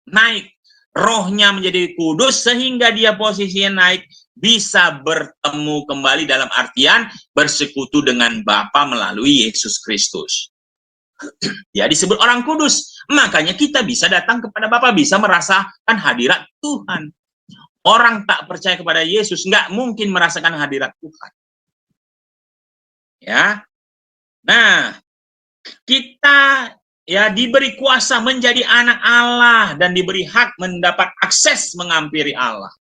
naik. Rohnya menjadi kudus sehingga dia posisinya naik, bisa bertemu kembali dalam artian bersekutu dengan Bapa melalui Yesus Kristus. Ya, disebut orang kudus. Makanya kita bisa datang kepada Bapa, bisa merasakan hadirat Tuhan. Orang tak percaya kepada Yesus nggak mungkin merasakan hadirat Tuhan. Ya. Nah, kita ya diberi kuasa menjadi anak Allah dan diberi hak mendapat akses menghampiri Allah.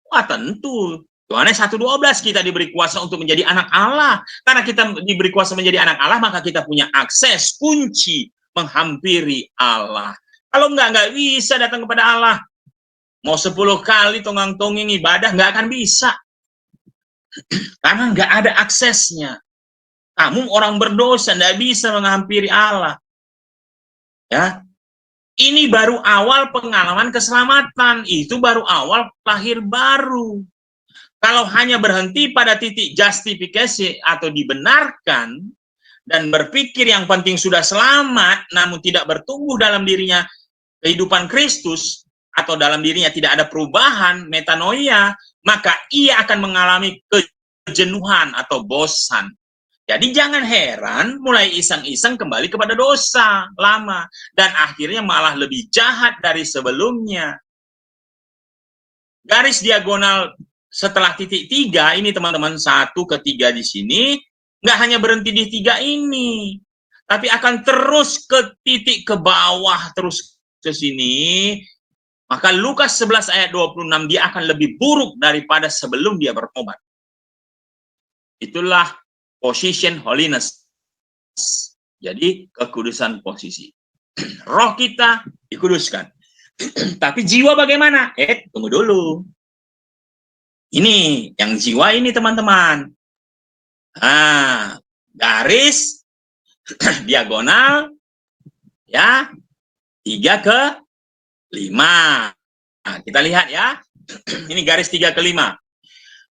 Wah, tentu. Yohanes 1:12 kita diberi kuasa untuk menjadi anak Allah. Karena kita diberi kuasa menjadi anak Allah, maka kita punya akses, kunci menghampiri Allah. Kalau nggak bisa datang kepada Allah. Mau 10 kali tonggang-tongging ibadah, nggak akan bisa. Karena nggak ada aksesnya. Kamu orang berdosa, nggak bisa menghampiri Allah. Ya, ini baru awal pengalaman keselamatan. Itu baru awal lahir baru. Kalau hanya berhenti pada titik justifikasi atau dibenarkan dan berpikir yang penting sudah selamat, namun tidak bertumbuh dalam dirinya kehidupan Kristus atau dalam dirinya tidak ada perubahan, metanoia, maka ia akan mengalami kejenuhan atau bosan. Jadi jangan heran mulai iseng-iseng kembali kepada dosa lama dan akhirnya malah lebih jahat dari sebelumnya. Garis diagonal setelah titik 3 ini teman-teman, 1-3 di sini nggak hanya berhenti di 3 ini, tapi akan terus ke titik ke bawah terus ke sini. Maka Lukas 11 ayat 26 dia akan lebih buruk daripada sebelum dia bertobat. Itulah position holiness. Jadi kekudusan posisi. Roh kita dikuduskan. Tapi jiwa bagaimana? Tunggu dulu. Ini yang jiwa ini teman-teman. Nah, garis diagonal ya 3-5. Nah, kita lihat ya. Ini garis 3-5.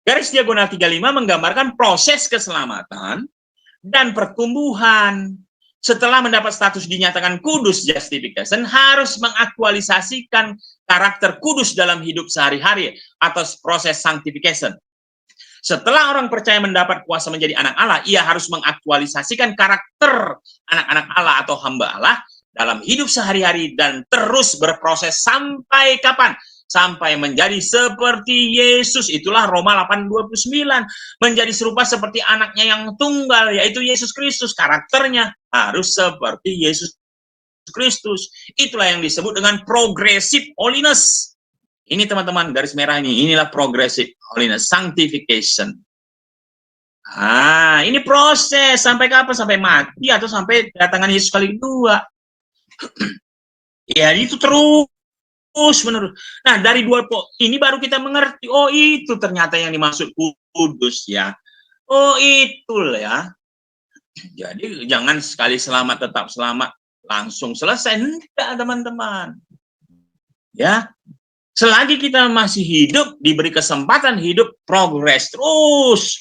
Garis diagonal 3-5 menggambarkan proses keselamatan dan pertumbuhan. Setelah mendapat status dinyatakan kudus, justification, harus mengaktualisasikan karakter kudus dalam hidup sehari-hari atau proses sanctification. Setelah orang percaya mendapat kuasa menjadi anak Allah, ia harus mengaktualisasikan karakter anak-anak Allah atau hamba Allah dalam hidup sehari-hari dan terus berproses sampai kapan? Sampai menjadi seperti Yesus. Itulah Roma 8:29. Menjadi serupa seperti anaknya yang tunggal, yaitu Yesus Kristus. Karakternya harus seperti Yesus Kristus. Itulah yang disebut dengan progressive holiness. Ini teman-teman, garis merah ini. Inilah progressive holiness, sanctification. Ini proses. Sampai kapan? Sampai mati atau sampai kedatangan Yesus kali kedua. Ya, itu terus menerus. Nah, dari dua ini baru kita mengerti, oh itu ternyata yang dimaksud kudus ya. Oh itulah ya. Jadi jangan sekali selamat tetap selamat langsung selesai. Enggak, teman-teman. Ya. Selagi kita masih hidup, diberi kesempatan hidup, progres terus.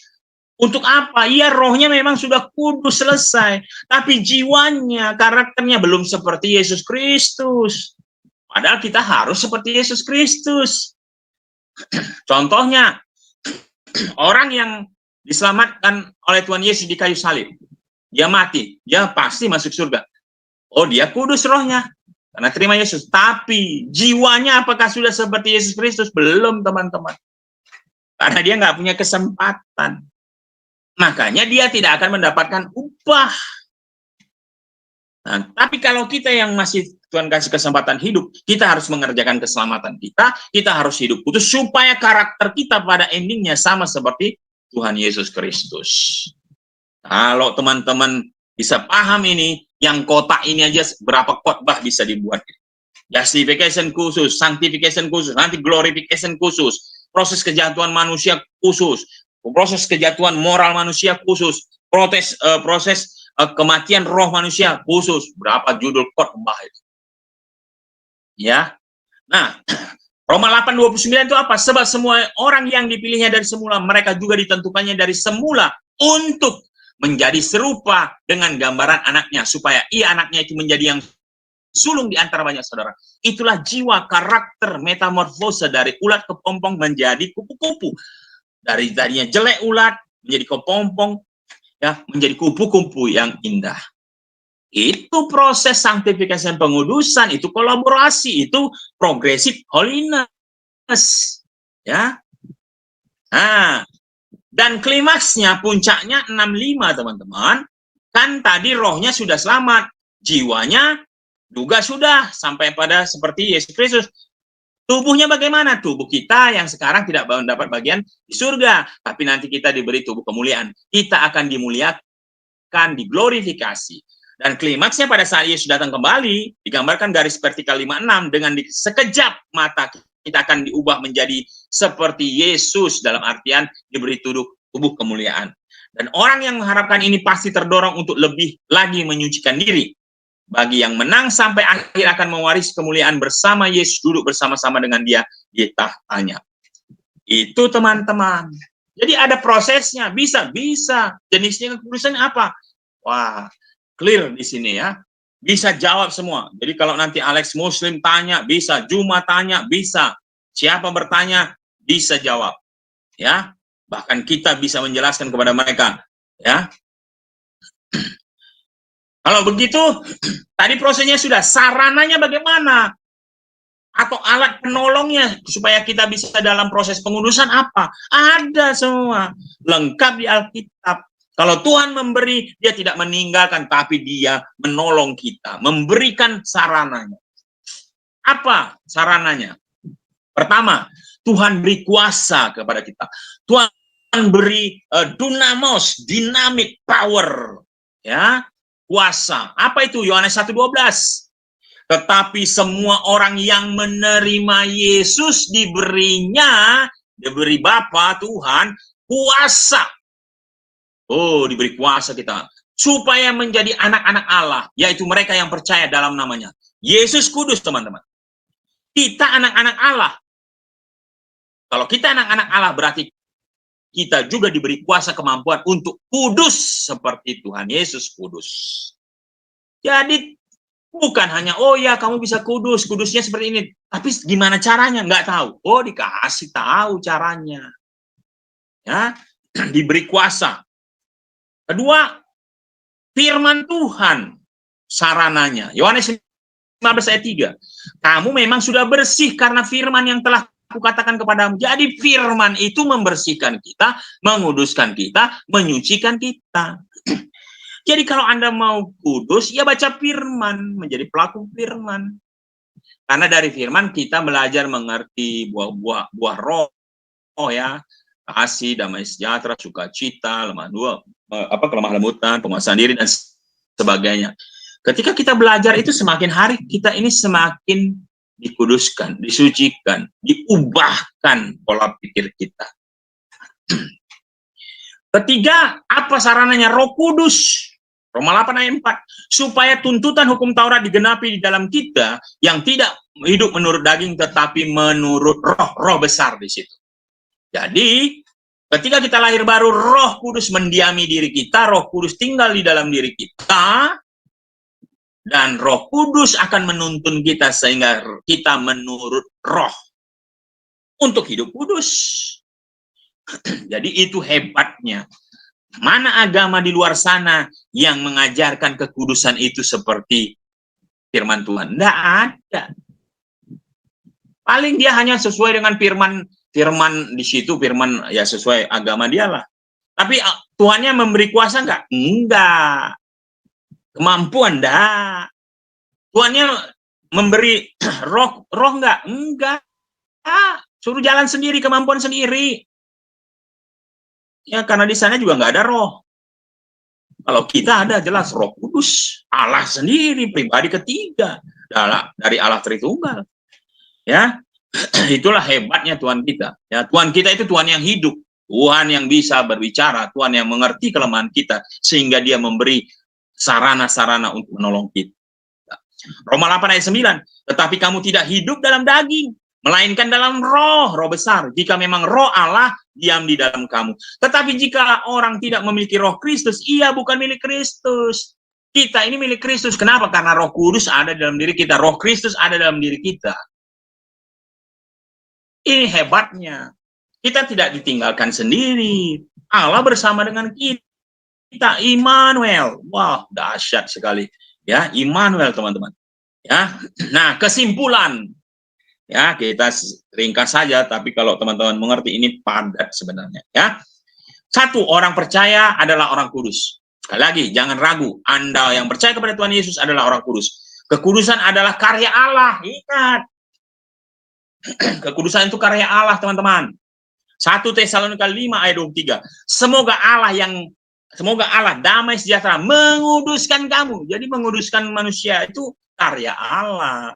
Untuk apa? Ya rohnya memang sudah kudus selesai. Tapi jiwanya, karakternya belum seperti Yesus Kristus. Padahal kita harus seperti Yesus Kristus. Contohnya, orang yang diselamatkan oleh Tuhan Yesus di kayu salib. Dia mati, dia pasti masuk surga. Oh, dia kudus rohnya. Karena terima Yesus. Tapi jiwanya apakah sudah seperti Yesus Kristus? Belum, teman-teman. Karena dia nggak punya kesempatan. Makanya dia tidak akan mendapatkan upah. Nah, tapi kalau kita yang masih Tuhan kasih kesempatan hidup, kita harus mengerjakan keselamatan kita, kita harus hidup kudus supaya karakter kita pada endingnya sama seperti Tuhan Yesus Kristus. Kalau teman-teman bisa paham ini, yang kotak ini aja berapa khotbah bisa dibuat. Justification khusus, sanctification khusus, nanti glorification khusus, proses kejatuhan manusia khusus, proses kejatuhan moral manusia khusus, proses kematian roh manusia khusus. Berapa judul khotbah itu? Ya. Nah, Roma 8:29 itu apa? Sebab semua orang yang dipilihnya dari semula, mereka juga ditentukannya dari semula untuk menjadi serupa dengan gambaran anaknya, supaya ia anaknya itu menjadi yang sulung di antara banyak saudara. Itulah jiwa karakter metamorfose dari ulat kepompong menjadi kupu-kupu. Dari tadinya jelek ulat menjadi kepompong, ya, menjadi kupu-kupu yang indah. Itu proses sanctification, pengudusan, itu kolaborasi, itu progressive holiness. Ya. Nah, dan klimaksnya, puncaknya 65, teman-teman. Kan tadi rohnya sudah selamat, jiwanya juga sudah sampai pada seperti Yesus Kristus. Tubuhnya bagaimana? Tubuh kita yang sekarang tidak mendapat bagian di surga, tapi nanti kita diberi tubuh kemuliaan. Kita akan dimuliakan, diglorifikasi. Dan klimaksnya pada saat Yesus datang kembali, digambarkan garis vertikal 56, dengan sekejap mata kita akan diubah menjadi seperti Yesus, dalam artian diberi tubuh kemuliaan. Dan orang yang mengharapkan ini pasti terdorong untuk lebih lagi menyucikan diri. Bagi yang menang sampai akhir akan mewarisi kemuliaan bersama Yesus, duduk bersama-sama dengan dia di tahtanya. Itu teman-teman. Jadi ada prosesnya, bisa. Jenisnya kekudusan apa? Wah, clear di sini ya. Bisa jawab semua. Jadi kalau nanti Alex Muslim tanya, bisa. Juma tanya, bisa. Siapa bertanya, bisa jawab. Ya. Bahkan kita bisa menjelaskan kepada mereka. Ya. Kalau begitu, tadi prosesnya sudah. Sarananya bagaimana? Atau alat penolongnya supaya kita bisa dalam proses pengudusan apa? Ada semua. Lengkap di Alkitab. Kalau Tuhan memberi, dia tidak meninggalkan, tapi dia menolong kita, memberikan sarananya. Apa sarananya? Pertama, Tuhan beri kuasa kepada kita. Tuhan beri dunamos, dynamic power. Ya, kuasa. Apa itu? Yohanes 1:12. Tetapi semua orang yang menerima Yesus diberi Bapa Tuhan kuasa. Oh, diberi kuasa kita. Supaya menjadi anak-anak Allah. Yaitu mereka yang percaya dalam namanya. Yesus kudus, teman-teman. Kita anak-anak Allah. Kalau kita anak-anak Allah, berarti kita juga diberi kuasa kemampuan untuk kudus. Seperti Tuhan Yesus kudus. Jadi, bukan hanya, oh ya kamu bisa kudus. Kudusnya seperti ini. Tapi gimana caranya? Nggak tahu. Oh, dikasih tahu caranya. Ya. diberi kuasa. Kedua, firman Tuhan sarananya. Yohanes 15 ayat 3. Kamu memang sudah bersih karena firman yang telah kukatakan kepadamu. Jadi firman itu membersihkan kita, menguduskan kita, menyucikan kita. Jadi kalau Anda mau kudus, ya baca firman, menjadi pelaku firman. Karena dari firman kita belajar mengerti buah roh ya, kasih, damai sejahtera, sukacita, kelemah lembutan, penguasaan diri dan sebagainya. Ketika kita belajar itu, semakin hari kita ini semakin dikuduskan, disucikan, diubahkan pola pikir kita. Ketiga, apa sarananya? Roh Kudus. Roma 8 ayat 4. Supaya tuntutan hukum Taurat digenapi di dalam kita yang tidak hidup menurut daging tetapi menurut roh besar di situ. Jadi, ketika kita lahir baru, Roh Kudus mendiami diri kita, Roh Kudus tinggal di dalam diri kita, dan Roh Kudus akan menuntun kita sehingga kita menurut roh untuk hidup kudus. Jadi itu hebatnya. Mana agama di luar sana yang mengajarkan kekudusan itu seperti firman Tuhan? Tidak ada. Paling dia hanya sesuai dengan firman di situ, firman ya sesuai agama dia lah. Tapi Tuhannya memberi kuasa enggak? Enggak. Kemampuan enggak. Tuhannya memberi roh enggak? Enggak. Suruh jalan sendiri, kemampuan sendiri. Ya, karena di sana juga nggak ada roh. Kalau kita ada jelas Roh Kudus, Allah sendiri, pribadi ketiga dari Allah Tritunggal. Ya, itulah hebatnya Tuhan kita. Ya, Tuhan kita itu Tuhan yang hidup, Tuhan yang bisa berbicara, Tuhan yang mengerti kelemahan kita sehingga Dia memberi sarana-sarana untuk menolong kita. Roma 8 ayat 9. Tetapi kamu tidak hidup dalam daging, melainkan dalam roh besar. Jika memang roh Allah diam di dalam kamu. Tetapi jika orang tidak memiliki roh Kristus, ia bukan milik Kristus. Kita ini milik Kristus. Kenapa? Karena Roh Kudus ada dalam diri kita. Roh Kristus ada dalam diri kita. Ini hebatnya. Kita tidak ditinggalkan sendiri. Allah bersama dengan kita. Immanuel. Wah, dahsyat sekali. Ya, Immanuel teman-teman. Ya. Nah, kesimpulan. Ya, kita ringkas saja, tapi kalau teman-teman mengerti ini padat sebenarnya. Ya, satu, orang percaya adalah orang kudus. Sekali lagi, jangan ragu. Anda yang percaya kepada Tuhan Yesus adalah orang kudus. Kekudusan adalah karya Allah. Ingat, kekudusan itu karya Allah, teman-teman. 1 Tesalonika 5 ayat 23. Semoga Allah damai sejahtera menguduskan kamu. Jadi menguduskan manusia itu karya Allah.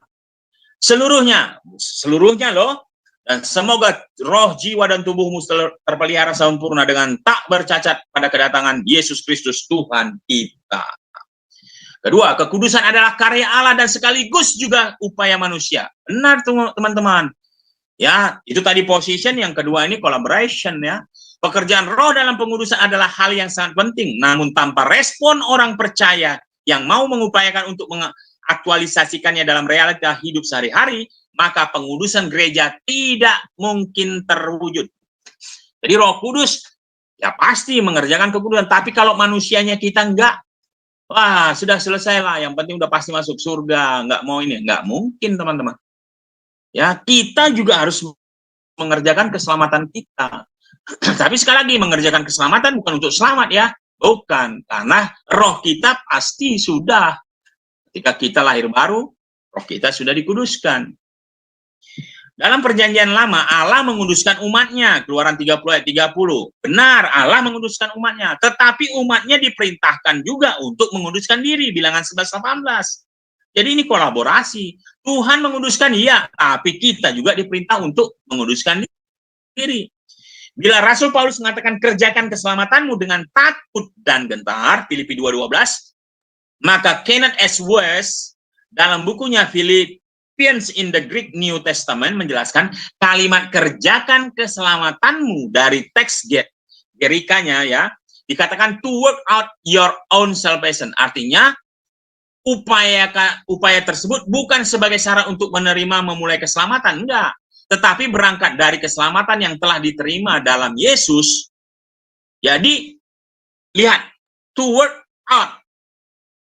Seluruhnya loh, dan semoga roh, jiwa, dan tubuhmu terpelihara sempurna dengan tak bercacat pada kedatangan Yesus Kristus Tuhan kita. Kedua, kekudusan adalah karya Allah dan sekaligus juga upaya manusia. Benar teman-teman. Ya, itu tadi position, yang kedua ini collaboration ya. Pekerjaan roh dalam pengudusan adalah hal yang sangat penting, namun tanpa respon orang percaya yang mau mengupayakan untuk aktualisasikannya dalam realita hidup sehari-hari, maka pengudusan gereja tidak mungkin terwujud. Jadi Roh Kudus ya pasti mengerjakan kekudusan, tapi kalau manusianya kita enggak, wah sudah selesai lah, yang penting udah pasti masuk surga, enggak mau ini, enggak mungkin teman-teman. Ya, kita juga harus mengerjakan keselamatan kita. Tapi sekali lagi, mengerjakan keselamatan bukan untuk selamat ya, bukan, karena roh kita pasti sudah. Ketika kita lahir baru, roh kita sudah dikuduskan. Dalam perjanjian lama, Allah menguduskan umatnya. Keluaran 30 ayat 30. Benar, Allah menguduskan umatnya. Tetapi umatnya diperintahkan juga untuk menguduskan diri. Bilangan 11-18. Jadi ini kolaborasi. Tuhan menguduskan, iya. Tapi kita juga diperintah untuk menguduskan diri. Bila Rasul Paulus mengatakan kerjakan keselamatanmu dengan takut dan gentar, Filipi 2:12, maka Kenneth S. West dalam bukunya Philippians in the Greek New Testament menjelaskan kalimat kerjakan keselamatanmu dari teks Gerikanya ya, dikatakan to work out your own salvation. Artinya upaya tersebut bukan sebagai syarat untuk menerima memulai keselamatan, enggak. Tetapi berangkat dari keselamatan yang telah diterima dalam Yesus, Jadi, lihat, to work out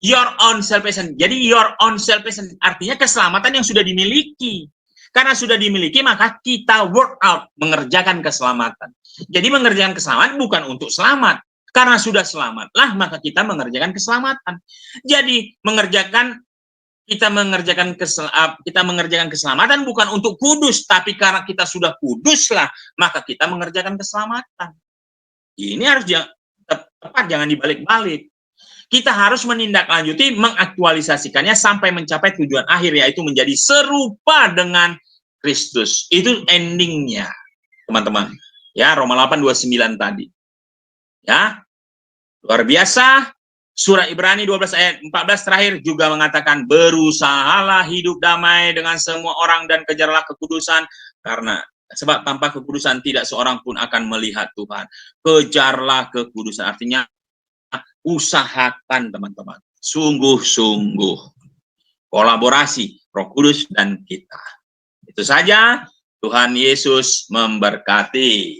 your own salvation. Jadi, your own salvation artinya keselamatan yang sudah dimiliki. Karena sudah dimiliki, maka kita work out, mengerjakan keselamatan. Jadi mengerjakan keselamatan bukan untuk selamat. Karena sudah selamatlah, maka kita mengerjakan keselamatan. Jadi kita mengerjakan keselamatan bukan untuk kudus, tapi karena kita sudah kuduslah, maka kita mengerjakan keselamatan. Ini harus tepat, jangan dibalik-balik. Kita harus menindaklanjuti, mengaktualisasikannya sampai mencapai tujuan akhir, yaitu menjadi serupa dengan Kristus. Itu endingnya, teman-teman. Ya, Roma 8:29 tadi. Ya, luar biasa. Surah Ibrani 12 ayat 14 terakhir juga mengatakan, berusahalah hidup damai dengan semua orang dan kejarlah kekudusan, karena sebab tanpa kekudusan tidak seorang pun akan melihat Tuhan. Kejarlah kekudusan, artinya usahakan, teman-teman. Sungguh-sungguh. Kolaborasi Roh Kudus dan kita. Itu saja. Tuhan Yesus memberkati.